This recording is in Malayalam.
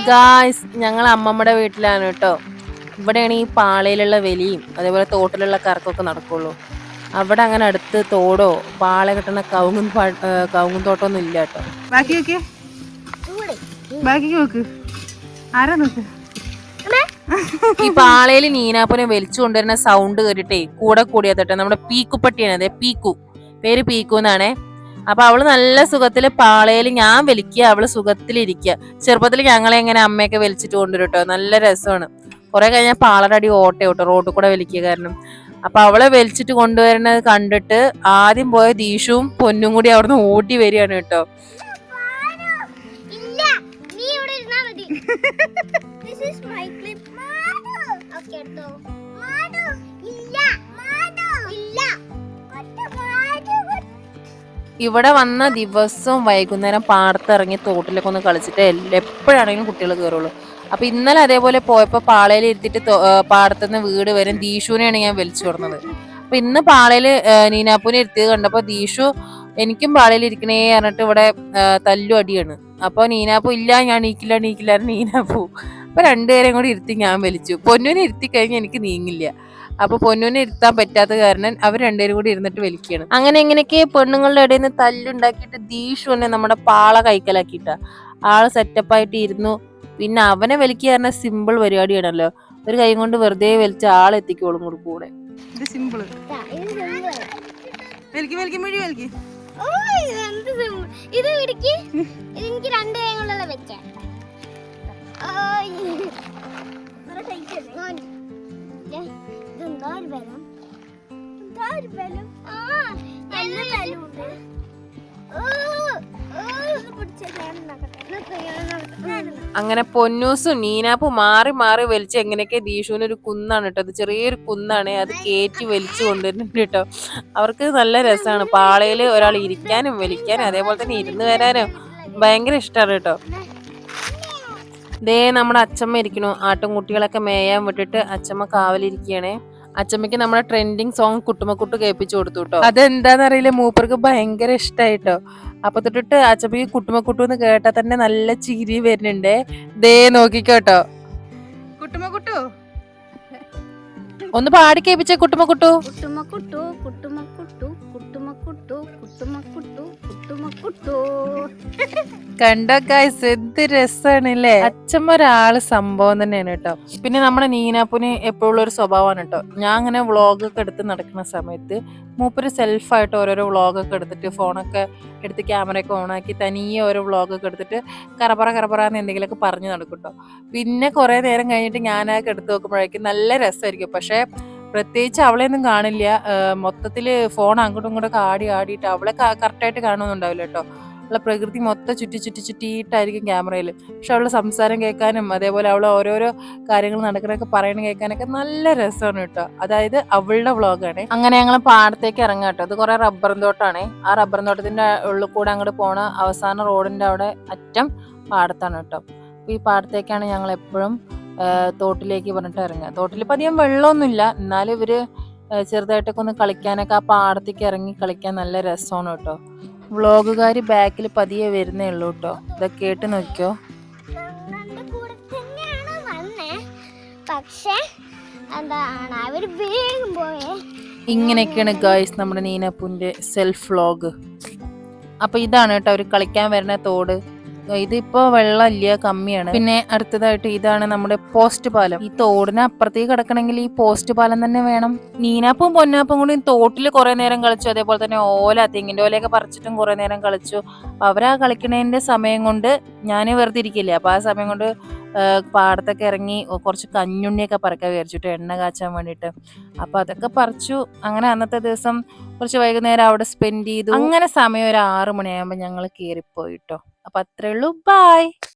ഗായ്സ്, ഞങ്ങൾ അമ്മമ്മയുടെ വീട്ടിലാണ് കേട്ടോ. ഇവിടെയാണ് ഈ പാളയിലുള്ള വലിയും അതേപോലെ തോട്ടിലുള്ള കറക്കൊക്കെ നടക്കുള്ളൂ. അവിടെ അങ്ങനെ അടുത്ത് തോടോ പാള കിട്ടുന്ന കവുങ്ങും തോട്ടമൊന്നും ഇല്ല കേട്ടോ. ഈ പാളയിൽ നീനാപ്പനെ വലിച്ചു കൊണ്ടുവരുന്ന സൗണ്ട് കേട്ടിട്ടേ കൂടെ കൂടിയാത്തട്ടെ നമ്മുടെ പീക്കുപ്പട്ടിയാണ്. അതെ, പീക്കു, പേര് പീക്കു എന്നാണേ. അപ്പൊ അവള് നല്ല സുഖത്തില് പാളയിൽ ഞാൻ വലിക്കുക, അവള് സുഖത്തിലിരിക്കുക. ചെറുപ്പത്തിൽ ഞങ്ങളെ എങ്ങനെ അമ്മയൊക്കെ വലിച്ചിട്ട് കൊണ്ടുവരും കേട്ടോ. നല്ല രസമാണ്. കുറെ കഴിഞ്ഞാൽ പാളയുടെ അടി ഓട്ടയോട്ടോ, റോഡിൽ കൂടെ വലിക്കുക കാരണം. അപ്പൊ അവളെ വലിച്ചിട്ട് കൊണ്ടുവരുന്നത് കണ്ടിട്ട് ആദ്യം പോയ ദീഷുവും പൊന്നും കൂടി അവിടുന്ന് ഓടി വരികയാണ് കേട്ടോ. ഇവിടെ വന്ന ദിവസവും വൈകുന്നേരം പാടത്തിറങ്ങി തോട്ടിലൊക്കെ ഒന്ന് കളിച്ചിട്ട് എപ്പോഴാണെങ്കിലും കുട്ടികൾ കയറുള്ളൂ. അപ്പൊ ഇന്നലെ അതേപോലെ പോയപ്പോ പാളയിൽ ഇരുത്തിട്ട് പാടത്തുനിന്ന് വീട് വരും ദീഷുവിനെയാണ് ഞാൻ വലിച്ചു കൊടുന്നത്. അപ്പൊ ഇന്ന് പാളയില് നീനാപ്പൂനെ ഇരുത്തിയത് കണ്ടപ്പോ ദീഷു എനിക്കും പാളയിൽ ഇരിക്കണേ പറഞ്ഞിട്ട് ഇവിടെ തല്ലു അടിയാണ്. അപ്പൊ നീനാപ്പൂ ഇല്ല, ഞാൻ നീക്കില്ല നീനാപ്പൂ. അപ്പൊ രണ്ടുപേരെയും കൂടി ഇരുത്തി ഞാൻ വലിച്ചു. പൊന്നുവിനെ ഇരുത്തി കഴിഞ്ഞാൽ എനിക്ക് നീങ്ങില്ല. അപ്പൊ പൊന്നുവിനെ ഇരുത്താൻ പറ്റാത്ത കാരണം അവർ രണ്ടുപേരും കൂടി ഇരുന്നിട്ട് വലിക്കുകയാണ്. അങ്ങനെ എങ്ങനെയൊക്കെ പെണ്ണുങ്ങളുടെ ഇടയിൽ നിന്ന് തല്ലുണ്ടാക്കിയിട്ട് ദീഷുവിനെ നമ്മുടെ പാള കൈക്കലാക്കിയിട്ട ആള് സെറ്റപ്പായിട്ട് ഇരുന്നു. പിന്നെ അവനെ വലിക്കുക പറഞ്ഞ സിമ്പിൾ പരിപാടിയാണല്ലോ. ഒരു കൈ കൊണ്ട് വെറുതെ വലിച്ച ആളെത്തിക്കോളും കൂടെ. അങ്ങനെ പൊന്നൂസും നീനാപ്പും മാറി മാറി വലിച്ച് എങ്ങനെയൊക്കെ ദീഷുവിന് ഒരു കുന്നാണ് കേട്ടോ. അത് ചെറിയൊരു കുന്നാണ്. അത് കയറ്റി വലിച്ചു കൊണ്ടുവരുന്നുണ്ട് കേട്ടോ. അവർക്ക് നല്ല രസമാണ്. പാളയില് ഒരാൾ ഇരിക്കാനും വലിക്കാനും അതേപോലെ തന്നെ ഇരുന്ന് വരാനും ഭയങ്കര ഇഷ്ടമാണ് കേട്ടോ. ദേ നമ്മുടെ അച്ചമ്മ ഇരിക്കണു. ആട്ടുംകുട്ടികളൊക്കെ മേയാൻ വിട്ടിട്ട് അച്ചമ്മ കാവലിരിക്കുകയാണേ. അച്ചമ്മയ്ക്ക് നമ്മുടെ ട്രെൻഡിങ് സോങ് കുട്ടുമക്കുട്ട് കേൾപ്പിച്ചു കൊടുത്തു കേട്ടോ. അതെന്താന്നറിയില്ല, മൂപ്പർക്ക് ഭയങ്കര ഇഷ്ടായിട്ടോ. അപ്പൊ തൊട്ടിട്ട് അച്ചമ്മയ്ക്ക് കുട്ടുമക്കുട്ടു എന്ന് കേട്ടാ തന്നെ നല്ല ചിരി വരുന്നുണ്ടേ. ദേ നോക്കിക്കോട്ടോ, കുട്ടുമക്കുട്ടു ഒന്ന് പാടി കേൾപ്പിച്ചേ. കുട്ടുമക്കുട്ടു കുട്ടുമക്കുട്ടു കുട്ടുമക്കുട്ടു കുട്ടുമക്കുട്ടു കുട്ടുമക്കുട്ടു കുട്ടുമക്കുട്ടു. കണ്ടോ ഗൈസ്, എന്ത് രസാണല്ലേ. അച്ഛമ്മ ഒരാള് സംഭവം തന്നെയാണ് കേട്ടോ. പിന്നെ നമ്മുടെ നീനാപ്പൂന് എപ്പോഴും ഒരു സ്വഭാവമാണ് കേട്ടോ. ഞാൻ അങ്ങനെ വ്ളോഗൊക്കെ എടുത്ത് നടക്കുന്ന സമയത്ത് മൂപ്പര് സെൽഫായിട്ട് ഓരോരോ വ്ളോഗൊക്കെ എടുത്തിട്ട് ഫോണൊക്കെ എടുത്ത് ക്യാമറയൊക്കെ ഓണാക്കി തനിയെ ഓരോ വ്ളോഗൊക്കെ എടുത്തിട്ട് കറപ്പറന്ന് എന്തെങ്കിലുമൊക്കെ പറഞ്ഞു നടക്കും കേട്ടോ. പിന്നെ കുറെ നേരം കഴിഞ്ഞിട്ട് ഞാനൊക്കെ എടുത്ത് നോക്കുമ്പോഴേക്കും നല്ല രസമായിരിക്കും. പക്ഷെ പ്രത്യേകിച്ച് അവളെയൊന്നും കാണില്ല. മൊത്തത്തില് ഫോൺ അങ്ങോട്ടും ഇങ്ങോട്ടൊക്കെ ആടിയിട്ട് അവളെ കറക്റ്റായിട്ട് കാണുന്നുണ്ടാവില്ല കേട്ടോ. അവളെ പ്രകൃതി മൊത്തം ചുറ്റിയിട്ടായിരിക്കും ക്യാമറയിൽ. പക്ഷെ അവളുടെ സംസാരം കേൾക്കാനും അതേപോലെ അവൾ ഓരോരോ കാര്യങ്ങൾ നടക്കണൊക്കെ പറയണ കേൾക്കാനൊക്കെ നല്ല രസമാണ് കേട്ടോ. അതായത് അവളുടെ വ്ളോഗാണ്. അങ്ങനെ ഞങ്ങൾ പാടത്തേക്ക് ഇറങ്ങാം കേട്ടോ. അത് കുറെ റബ്ബറും തോട്ടാണ്. ആ റബ്ബറും തോട്ടത്തിന്റെ ഉള്ളിൽ കൂടെ അങ്ങോട്ട് പോണ അവസാന റോഡിന്റെ അവിടെ അറ്റം പാടത്താണ് കേട്ടോ. അപ്പൊ ഈ പാടത്തേക്കാണ് ഞങ്ങൾ എപ്പോഴും തോട്ടിലേക്ക് പറഞ്ഞിട്ട് ഇറങ്ങുക. തോട്ടിലിപ്പോൾ അധികം വെള്ളമൊന്നുമില്ല, എന്നാലും ഇവര് ചെറുതായിട്ടൊക്കെ ഒന്ന് കളിക്കാനൊക്കെ ആ പാടത്തേക്ക് ഇറങ്ങി കളിക്കാൻ നല്ല രസമാണ് കേട്ടോ. വ്ളോഗുകാര് ബാക്കിൽ പതിയെ വരുന്നേ ഉള്ളൂ കേട്ടോ. ഇതൊക്കെ കേട്ട് നോക്കിയോ. ഇങ്ങനെയൊക്കെയാണ് ഗായ്സ് നമ്മുടെ നീനാപ്പൂന്റെ സെൽഫ് വ്ളോഗ്. അപ്പൊ ഇതാണ് കേട്ടോ അവര് കളിക്കാൻ വരുന്ന തോട്. ഇതിപ്പോ വെള്ളമില്ല, കമ്മിയാണ്. പിന്നെ അടുത്തതായിട്ട് ഇതാണ് നമ്മുടെ പോസ്റ്റ് പാലം. ഈ തോടിന് അപ്പുറത്തേക്ക് കിടക്കണമെങ്കിൽ ഈ പോസ്റ്റ് പാലം തന്നെ വേണം. നീനാപ്പും പൊന്നാപ്പും കൂടി തോട്ടിൽ കുറെ നേരം കളിച്ചു. അതേപോലെ തന്നെ തെങ്ങിന്റെ ഓലയൊക്കെ പറിച്ചിട്ടും കുറെ നേരം കളിച്ചു. അപ്പൊ അവരാ കളിക്കണതിന്റെ സമയം കൊണ്ട് ഞാൻ വെറുതെ ഇരിക്കില്ലേ. അപ്പൊ ആ സമയം കൊണ്ട് പാടത്തൊക്കെ ഇറങ്ങി കുറച്ച് കഞ്ഞുണ്ണിയൊക്കെ പറിക്കാൻ വിചാരിച്ചിട്ട് എണ്ണ കാച്ചാൻ വേണ്ടിയിട്ട്. അപ്പൊ അതൊക്കെ പറിച്ചു. അങ്ങനെ അന്നത്തെ ദിവസം കുറച്ച് വൈകുന്നേരം അവിടെ സ്പെൻഡ് ചെയ്തു. അങ്ങനെ സമയം ഒരു 6 മണിയാകുമ്പോൾ ഞങ്ങൾ കയറിപ്പോയിട്ടോ. അപ്പൊ അത്രേ ഉള്ളൂ. ബൈ.